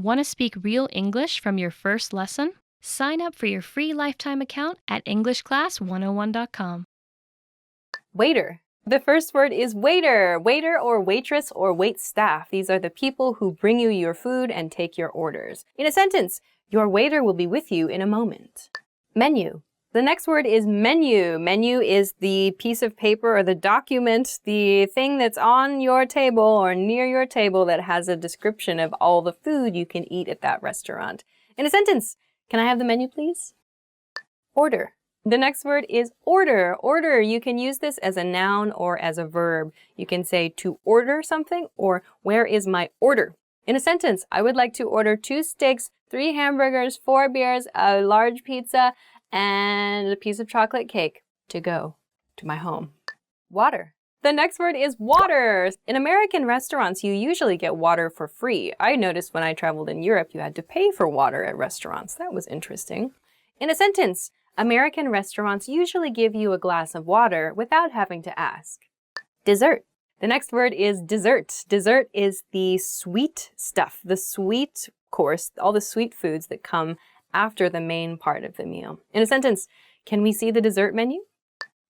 Want to speak real English from your first lesson? Sign up for your free lifetime account at EnglishClass101.com. Waiter. The first word is waiter. Waiter or waitress or waitstaff. These are the people who bring you your food and take your orders. In a sentence, your waiter will be with you in a moment. Menu. The next word is menu. Menu is the piece of paper or the document, the thing that's on your table or near your table that has a description of all the food you can eat at that restaurant. In a sentence, can I have the menu, please? Order. The next word is order. Order, you can use this as a noun or as a verb. You can say to order something or where is my order? In a sentence, I would like to order 2 steaks, 3 hamburgers, 4 beers, a large pizza, and a piece of chocolate cake to go to my home. Water. The next word is water. In American restaurants, you usually get water for free. I noticed when I traveled in Europe, you had to pay for water at restaurants. That was interesting. In a sentence, American restaurants usually give you a glass of water without having to ask. Dessert. The next word is dessert. Dessert is the sweet stuff, the sweet course, all the sweet foods that come after the main part of the meal. In a sentence, can we see the dessert menu?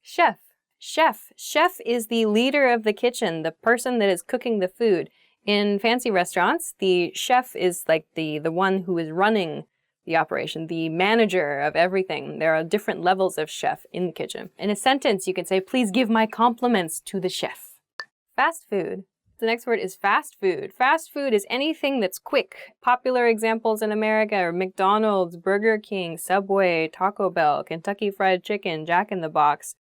Chef. Chef. Chef is the leader of the kitchen, the person that is cooking the food. In fancy restaurants, the chef is like the one who is running the operation, the manager of everything. There are different levels of chef in the kitchen. In a sentence, you can say, please give my compliments to the chef. Fast food. The next word is fast food. Fast food is anything that's quick. Popular examples in America are McDonald's, Burger King, Subway, Taco Bell, Kentucky Fried Chicken, Jack in the Box.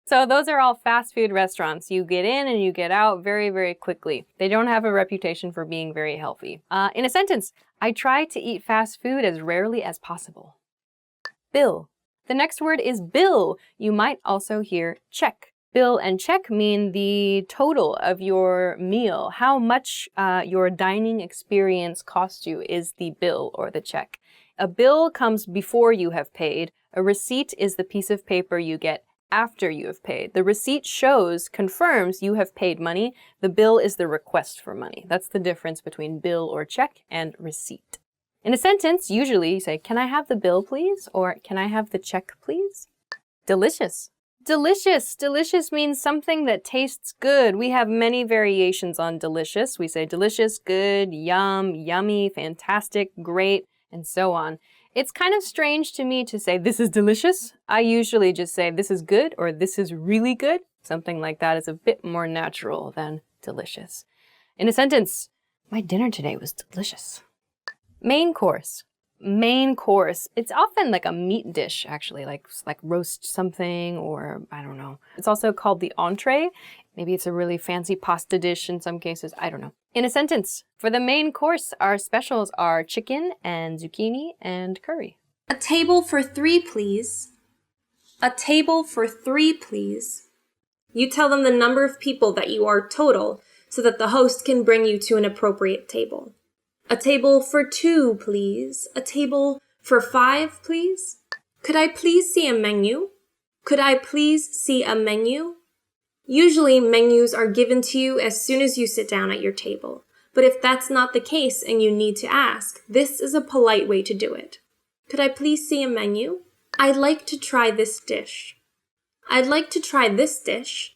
So those are all fast food restaurants. You get in and you get out very, very quickly. They don't have a reputation for being very healthy. In a sentence, I try to eat fast food as rarely as possible. Bill. The next word is bill. You might also hear check. Bill and check mean the total of your meal. How much your dining experience cost you is the bill or the check. A bill comes before you have paid. A receipt is the piece of paper you get after you have paid. The receipt confirms you have paid money. The bill is the request for money. That's the difference between bill or check and receipt. In a sentence, usually you say, can I have the bill, please? Or can I have the check, please? Delicious. Delicious. Delicious means something that tastes good. We have many variations on delicious. We say delicious, good, yum, yummy, fantastic, great, and so on. It's kind of strange to me to say this is delicious. I usually just say this is good or this is really good. Something like that is a bit more natural than delicious. In a sentence, my dinner today was delicious. Main course. Main course. It's often like a meat dish, actually, like roast something or I don't know. It's also called the entree. Maybe it's a really fancy pasta dish in some cases. I don't know. In a sentence, for the main course, our specials are chicken and zucchini and curry. A table for 3, please. A table for 3, please. You tell them the number of people that you are total so that the host can bring you to an appropriate table. A table for 2, please. A table for 5, please. Could I please see a menu? Could I please see a menu? Usually, menus are given to you as soon as you sit down at your table. But if that's not the case and you need to ask, this is a polite way to do it. Could I please see a menu? I'd like to try this dish. I'd like to try this dish.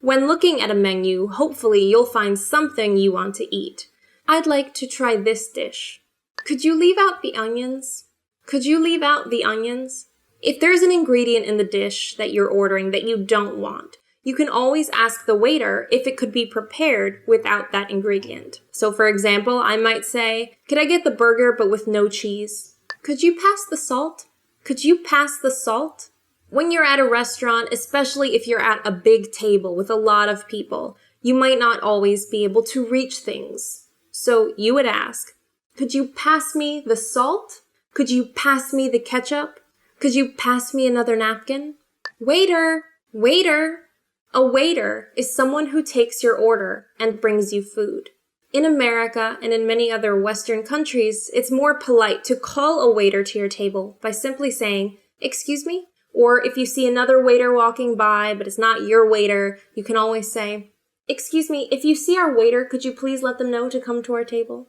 When looking at a menu, hopefully you'll find something you want to eat. I'd like to try this dish. Could you leave out the onions? Could you leave out the onions? If there's an ingredient in the dish that you're ordering that you don't want, you can always ask the waiter if it could be prepared without that ingredient. So for example, I might say, could I get the burger but with no cheese? Could you pass the salt? Could you pass the salt? When you're at a restaurant, especially if you're at a big table with a lot of people, you might not always be able to reach things. So you would ask, could you pass me the salt? Could you pass me the ketchup? Could you pass me another napkin? Waiter! Waiter! A waiter is someone who takes your order and brings you food. In America and in many other Western countries, it's more polite to call a waiter to your table by simply saying, excuse me? Or if you see another waiter walking by, but it's not your waiter, you can always say, excuse me, if you see our waiter, could you please let them know to come to our table?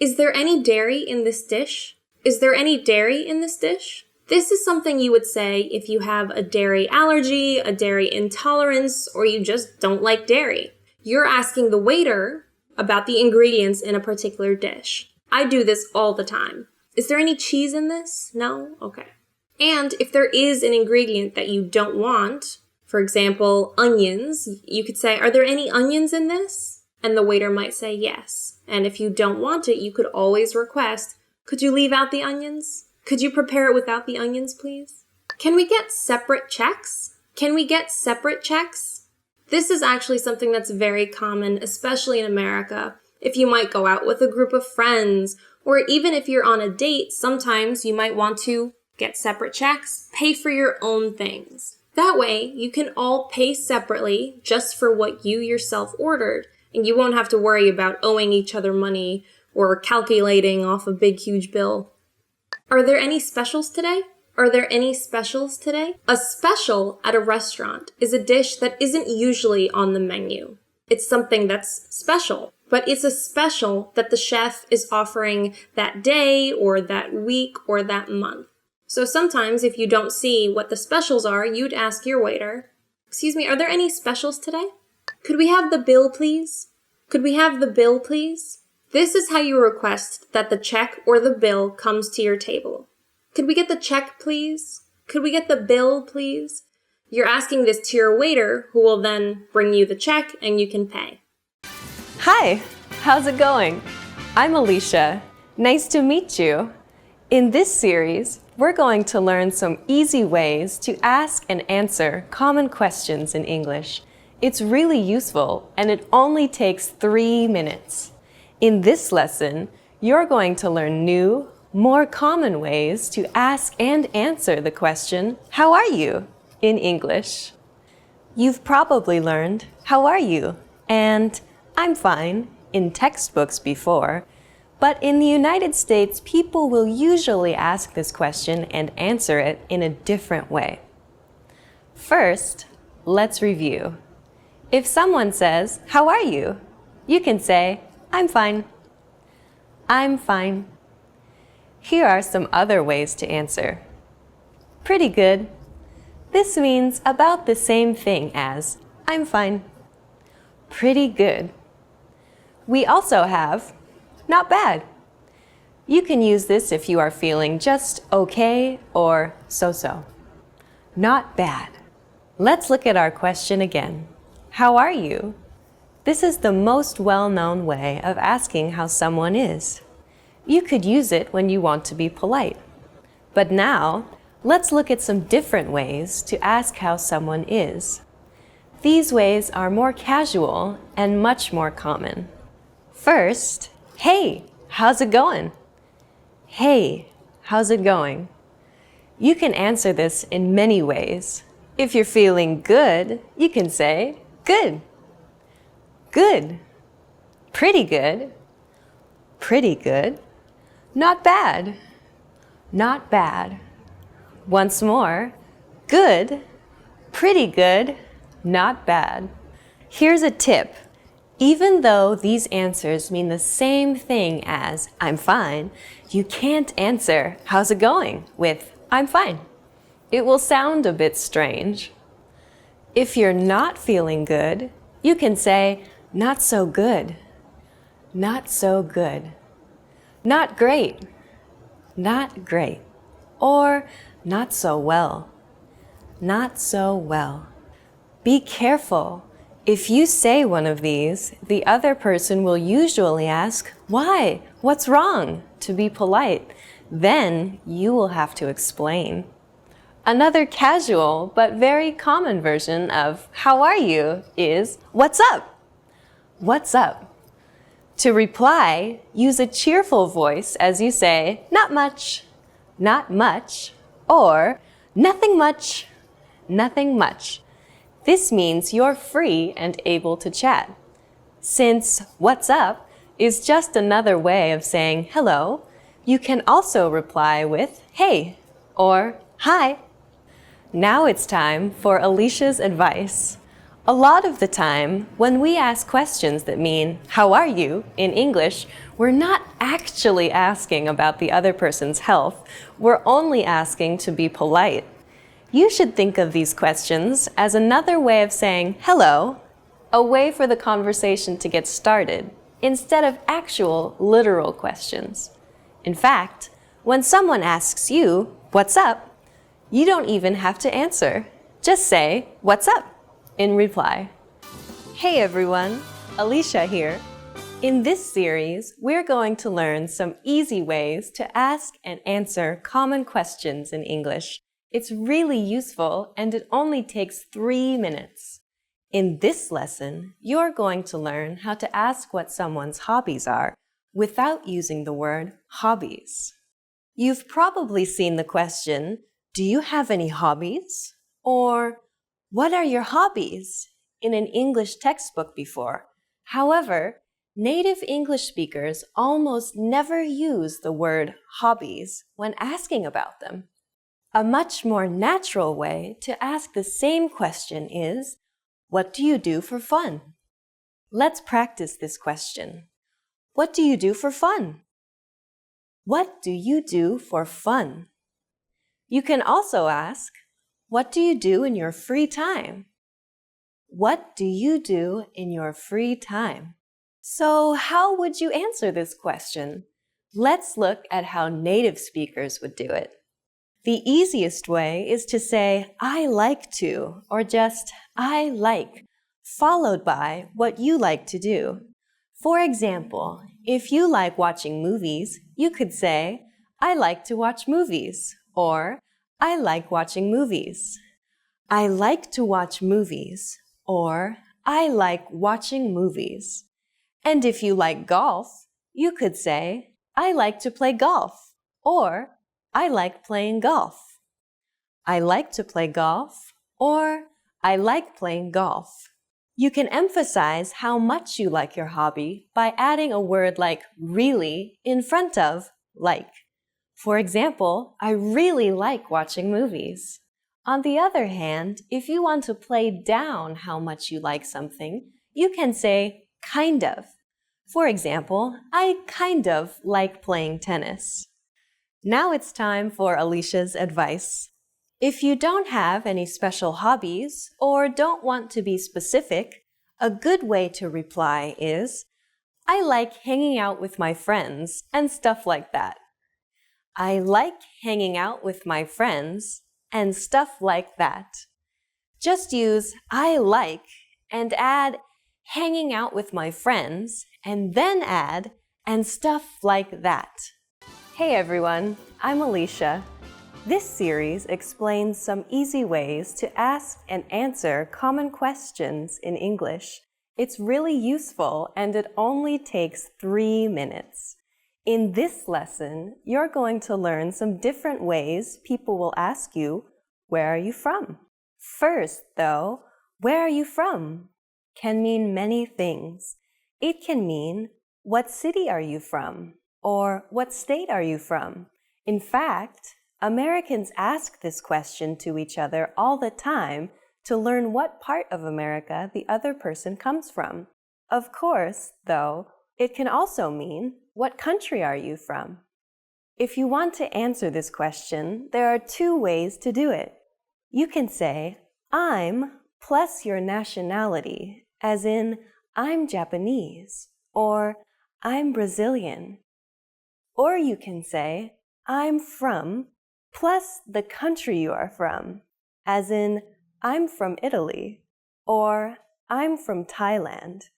Is there any dairy in this dish? Is there any dairy in this dish? This is something you would say if you have a dairy allergy, a dairy intolerance, or you just don't like dairy. You're asking the waiter about the ingredients in a particular dish. I do this all the time. Is there any cheese in this? No? Okay. And if there is an ingredient that you don't want, for example, onions, you could say, are there any onions in this? And the waiter might say yes. And if you don't want it, you could always request, could you leave out the onions? Could you prepare it without the onions, please? Can we get separate checks? Can we get separate checks? This is actually something that's very common, especially in America. If you might go out with a group of friends, or even if you're on a date, sometimes you might want to get separate checks, pay for your own things. That way, you can all pay separately just for what you yourself ordered, and you won't have to worry about owing each other money or calculating off a big, huge bill. Are there any specials today? Are there any specials today? A special at a restaurant is a dish that isn't usually on the menu. It's something that's special, but it's a special that the chef is offering that day or that week or that month. So sometimes if you don't see what the specials are, you'd ask your waiter, excuse me, are there any specials today? Could we have the bill, please? Could we have the bill, please? This is how you request that the check or the bill comes to your table. Could we get the check, please? Could we get the bill, please? You're asking this to your waiter, who will then bring you the check and you can pay. Hi, how's it going? I'm Alicia. Nice to meet you. In this series, we're going to learn some easy ways to ask and answer common questions in English. It's really useful and it only takes 3 minutes. In this lesson, you're going to learn new, more common ways to ask and answer the question, how are you? In English. You've probably learned, how are you? And I'm fine in textbooks before, but in the United States, people will usually ask this question and answer it in a different way. First, let's review. If someone says, how are you? You can say, I'm fine. I'm fine. Here are some other ways to answer. Pretty good. This means about the same thing as, I'm fine. Pretty good. We also have, not bad. You can use this if you are feeling just okay or so-so. Not bad. Let's look at our question again. How are you? This is the most well-known way of asking how someone is. You could use it when you want to be polite. But now, let's look at some different ways to ask how someone is. These ways are more casual and much more common. First, hey, how's it going? Hey, how's it going? You can answer this in many ways. If you're feeling good, you can say, good. Good. Pretty good. Pretty good. Not bad. Not bad. Once more, good. Pretty good. Not bad. Here's a tip. Even though these answers mean the same thing as I'm fine, you can't answer how's it going with I'm fine. It will sound a bit strange. If you're not feeling good, you can say not so good. Not so good. Not great. Not great. Or not so well. Not so well. Be careful. If you say one of these, the other person will usually ask, why? What's wrong? To be polite. Then you will have to explain. Another casual but very common version of how are you is what's up? What's up? To reply, use a cheerful voice as you say not much, not much, or nothing much, nothing much. This means you're free and able to chat. Since what's up is just another way of saying hello, you can also reply with hey or hi. Now it's time for Alicia's advice. A lot of the time, when we ask questions that mean, "How are you?" in English, we're not actually asking about the other person's health. We're only asking to be polite. You should think of these questions as another way of saying hello, a way for the conversation to get started, instead of actual, literal questions. In fact, when someone asks you, "What's up?" you don't even have to answer. Just say, "What's up?" in reply. Hey everyone, Alicia here. In this series, we're going to learn some easy ways to ask and answer common questions in English. It's really useful and it only takes 3 minutes. In this lesson, you're going to learn how to ask what someone's hobbies are without using the word hobbies. You've probably seen the question, "Do you have any hobbies?" or "What are your hobbies?" in an English textbook before. However, native English speakers almost never use the word hobbies when asking about them. A much more natural way to ask the same question is, "What do you do for fun?" Let's practice this question. What do you do for fun? What do you do for fun? You can also ask, what do you do in your free time? What do you do in your free time? So how would you answer this question? Let's look at how native speakers would do it. The easiest way is to say, "I like to," or just, "I like," followed by what you like to do. For example, if you like watching movies, you could say, "I like to watch movies," or "I like watching movies." I like to watch movies, or I like watching movies. And if you like golf, you could say, "I like to play golf," or "I like playing golf." I like to play golf, or I like playing golf. You can emphasize how much you like your hobby by adding a word like really in front of like. For example, I really like watching movies. On the other hand, if you want to play down how much you like something, you can say kind of. For example, I kind of like playing tennis. Now it's time for Alicia's advice. If you don't have any special hobbies or don't want to be specific, a good way to reply is, "I like hanging out with my friends," and stuff like that. I like hanging out with my friends, and stuff like that. Just use "I like" and add "hanging out with my friends," and then add "and stuff like that." Hey everyone, I'm Alicia. This series explains some easy ways to ask and answer common questions in English. It's really useful and it only takes 3 minutes. In this lesson, you're going to learn some different ways people will ask you, "Where are you from?" First, though, "Where are you from?" can mean many things. It can mean, "What city are you from?" or "What state are you from?" In fact, Americans ask this question to each other all the time to learn what part of America the other person comes from. Of course, though, it can also mean, "What country are you from?" If you want to answer this question, there are 2 ways to do it. You can say, "I'm" plus your nationality, as in, "I'm Japanese," or "I'm Brazilian." Or you can say, "I'm from" plus the country you are from, as in, "I'm from Italy," or "I'm from Thailand."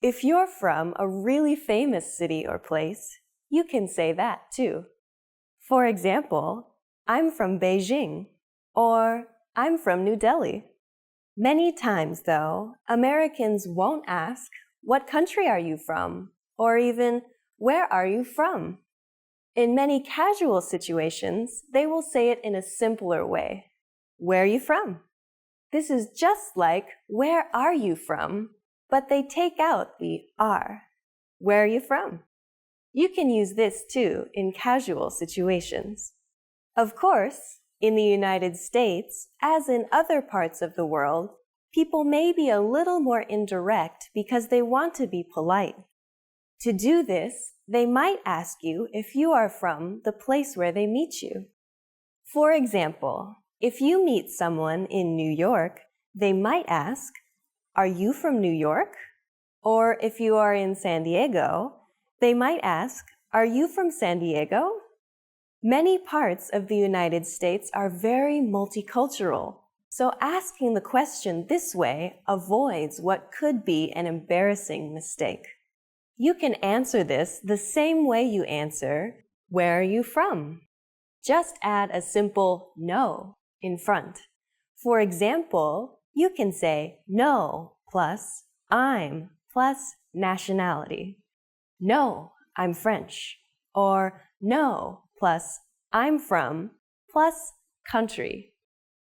If you're from a really famous city or place, you can say that too. For example, "I'm from Beijing," or "I'm from New Delhi." Many times, though, Americans won't ask, "What country are you from?" or even, "Where are you from?" In many casual situations, they will say it in a simpler way. "Where are you from?" This is just like, "Where are you from?" but they take out the "are." Where are you from? You can use this too in casual situations. Of course, in the United States, as in other parts of the world, people may be a little more indirect because they want to be polite. To do this, they might ask you if you are from the place where they meet you. For example, if you meet someone in New York, they might ask, "Are you from New York?" Or if you are in San Diego, they might ask, "Are you from San Diego?" Many parts of the United States are very multicultural, so asking the question this way avoids what could be an embarrassing mistake. You can answer this the same way you answer, "Where are you from?" Just add a simple "no" in front. For example, you can say "no" plus "I'm" plus nationality. "No, I'm French." Or "no" plus "I'm from" plus country.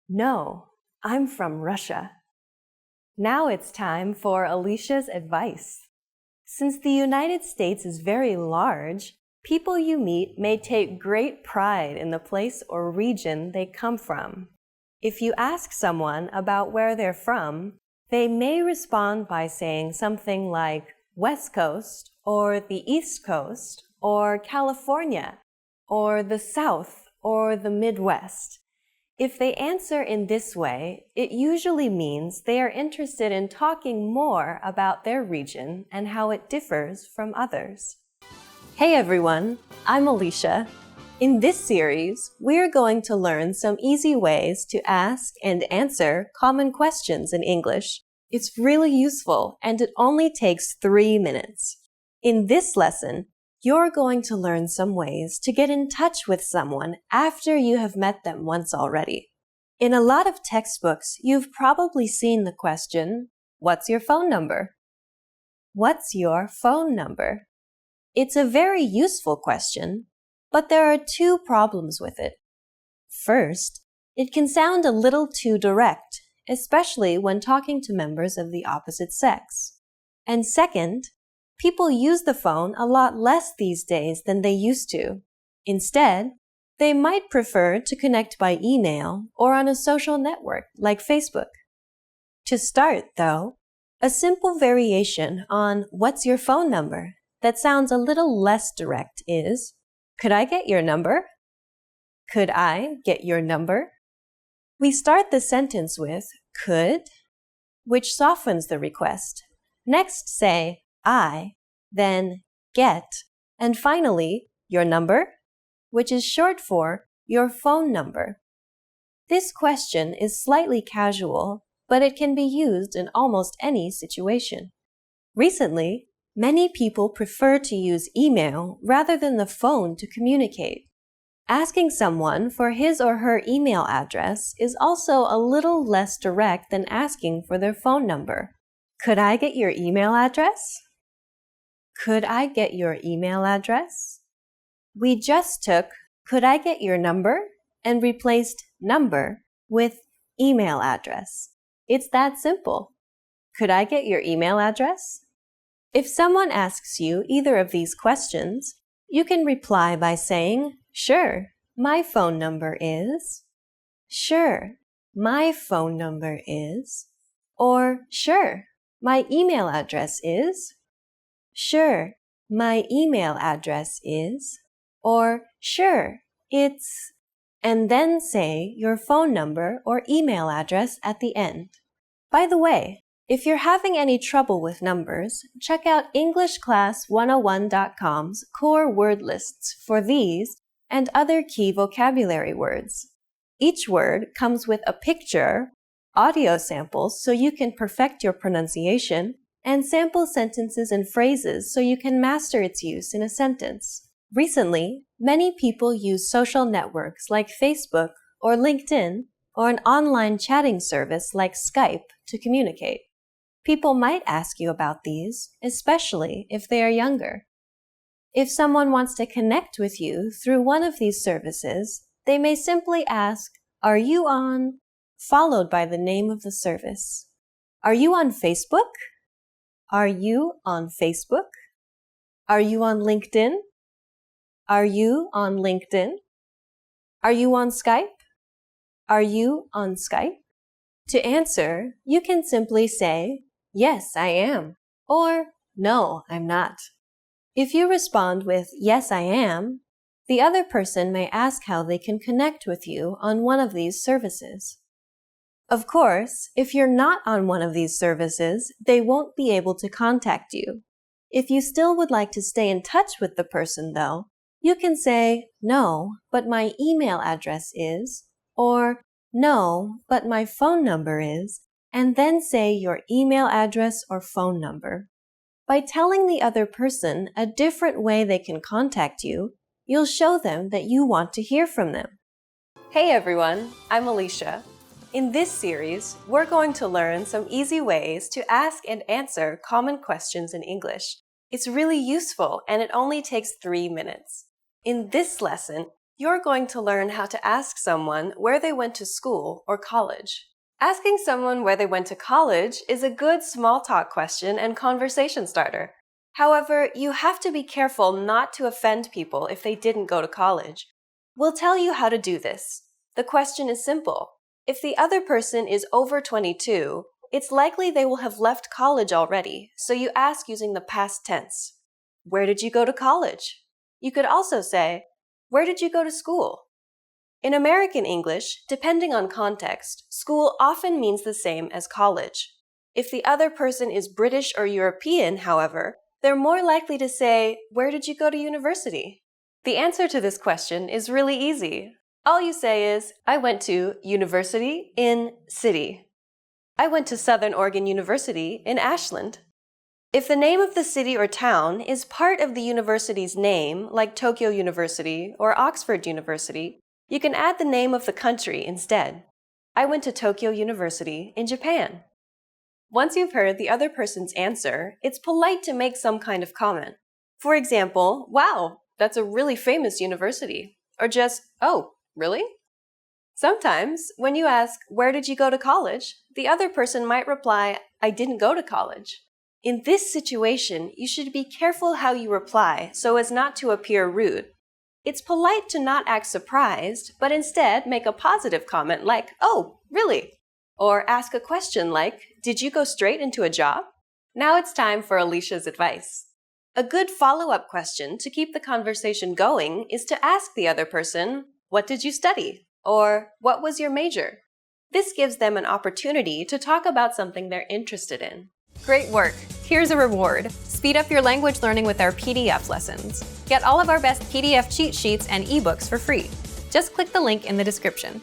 "No, I'm from Russia." Now it's time for Alicia's advice. Since the United States is very large, people you meet may take great pride in the place or region they come from. If you ask someone about where they're from, they may respond by saying something like West Coast, or the East Coast, or California, or the South, or the Midwest. If they answer in this way, it usually means they are interested in talking more about their region and how it differs from others. Hey everyone, I'm Alicia. In this series, we're going to learn some easy ways to ask and answer common questions in English. It's really useful and it only takes 3 minutes. In this lesson, you're going to learn some ways to get in touch with someone after you have met them once already. In a lot of textbooks, you've probably seen the question, "What's your phone number?" What's your phone number? It's a very useful question, but there are 2 problems with it. First, it can sound a little too direct, especially when talking to members of the opposite sex. And second, people use the phone a lot less these days than they used to. Instead, they might prefer to connect by email or on a social network like Facebook. To start, though, a simple variation on "What's your phone number?" that sounds a little less direct is, "Could I get your number?" Could I get your number? We start the sentence with could, which softens the request. Next say I, then get, and finally your number, which is short for your phone number. This question is slightly casual, but it can be used in almost any situation. Recently, many people prefer to use email rather than the phone to communicate. Asking someone for his or her email address is also a little less direct than asking for their phone number. Could I get your email address? Could I get your email address? We just took "Could I get your number?" and replaced number with email address. It's that simple. Could I get your email address? If someone asks you either of these questions, you can reply by saying, "Sure, my phone number is," "Sure, my phone number is," or "Sure, my email address is," "Sure, my email address is," or "Sure, it's," and then say your phone number or email address at the end. By the way, if you're having any trouble with numbers, check out EnglishClass101.com's core word lists for these and other key vocabulary words. Each word comes with a picture, audio samples so you can perfect your pronunciation, and sample sentences and phrases so you can master its use in a sentence. Recently, many people use social networks like Facebook or LinkedIn or an online chatting service like Skype to communicate. People might ask you about these, especially if they are younger. If someone wants to connect with you through one of these services, they may simply ask, "Are you on?" followed by the name of the service. Are you on Facebook? Are you on Facebook? Are you on LinkedIn? Are you on LinkedIn? Are you on Skype? Are you on Skype? To answer, you can simply say, "Yes, I am," or "No, I'm not." If you respond with "Yes, I am," the other person may ask how they can connect with you on one of these services. Of course, if you're not on one of these services, they won't be able to contact you. If you still would like to stay in touch with the person, though, you can say, "No, but my email address is," or "No, but my phone number is," and then say your email address or phone number. By telling the other person a different way they can contact you, you'll show them that you want to hear from them. Hey everyone, I'm Alicia. In this series, we're going to learn some easy ways to ask and answer common questions in English. It's really useful and it only takes 3 minutes. In this lesson, you're going to learn how to ask someone where they went to school or college. Asking someone where they went to college is a good small talk question and conversation starter. However, you have to be careful not to offend people if they didn't go to college. We'll tell you how to do this. The question is simple. If the other person is over 22, it's likely they will have left college already, so you ask using the past tense. Where did you go to college? You could also say, where did you go to school? In American English, depending on context, school often means the same as college. If the other person is British or European, however, they're more likely to say, where did you go to university? The answer to this question is really easy. All you say is, I went to university in city. I went to Southern Oregon University in Ashland. If the name of the city or town is part of the university's name, like Tokyo University or Oxford University, you can add the name of the country instead. I went to Tokyo University in Japan. Once you've heard the other person's answer, it's polite to make some kind of comment. For example, wow, that's a really famous university. Or just, oh, really? Sometimes, when you ask, where did you go to college? The other person might reply, I didn't go to college. In this situation, you should be careful how you reply so as not to appear rude. It's polite to not act surprised, but instead make a positive comment like, oh, really? Or ask a question like, did you go straight into a job? Now it's time for Alicia's advice. A good follow-up question to keep the conversation going is to ask the other person, what did you study? Or what was your major? This gives them an opportunity to talk about something they're interested in. Great work! Here's a reward. Speed up your language learning with our PDF lessons. Get all of our best PDF cheat sheets and ebooks for free. Just click the link in the description.